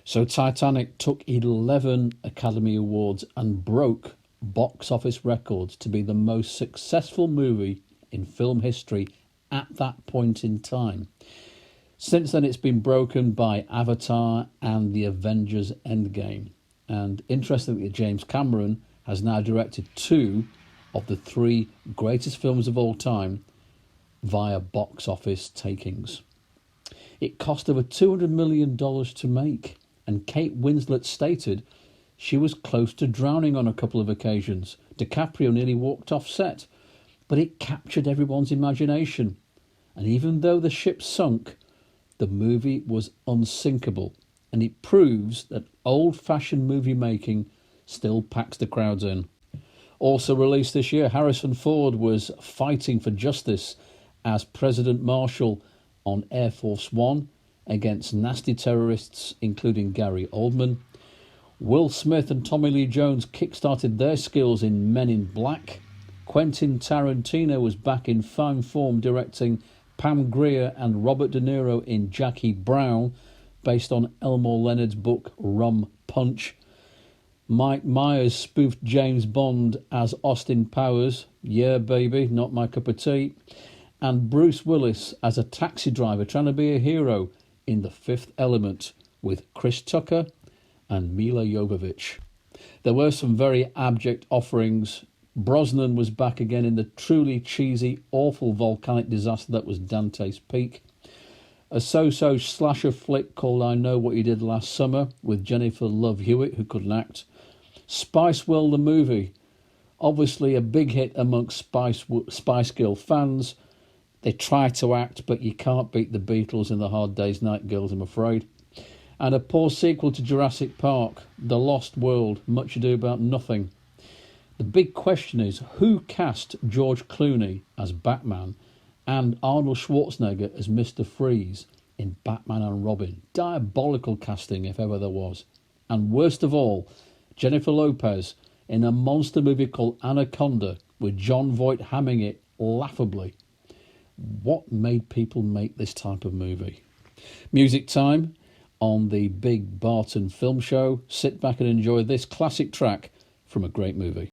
So Titanic took 11 Academy Awards and broke box office records to be the most successful movie in film history at that point in time. Since then, it's been broken by Avatar and the Avengers Endgame. And interestingly, James Cameron has now directed two of the three greatest films of all time via box office takings. It cost over $200 million to make, and Kate Winslet stated she was close to drowning on a couple of occasions. DiCaprio nearly walked off set, but it captured everyone's imagination. And even though the ship sunk, the movie was unsinkable, and it proves that old-fashioned movie making still packs the crowds in. Also released this year, Harrison Ford was fighting for justice as President Marshall on Air Force One against nasty terrorists, including Gary Oldman. Will Smith and Tommy Lee Jones kick-started their skills in Men in Black. Quentin Tarantino was back in fine form directing Pam Grier and Robert De Niro in Jackie Brown, based on Elmore Leonard's book Rum Punch. Mike Myers spoofed James Bond as Austin Powers, yeah baby, not my cup of tea. And Bruce Willis as a taxi driver trying to be a hero in The Fifth Element with Chris Tucker and Mila Jovovich. There were some very abject offerings. Brosnan was back again in the truly cheesy, awful volcanic disaster that was Dante's Peak. A so-so slasher flick called I Know What You Did Last Summer with Jennifer Love Hewitt, who couldn't act. Spice World the movie, obviously a big hit amongst Spice Girl fans. They try to act, but you can't beat the Beatles in the Hard Day's Night Girls, I'm afraid. And a poor sequel to Jurassic Park, The Lost World, Much Ado About Nothing. The big question is, who cast George Clooney as Batman and Arnold Schwarzenegger as Mr. Freeze in Batman and Robin? Diabolical casting, if ever there was. And worst of all, Jennifer Lopez in a monster movie called Anaconda with John Voight hamming it laughably. What made people make this type of movie? Music time on the Big Barton Film Show. Sit back and enjoy this classic track from a great movie.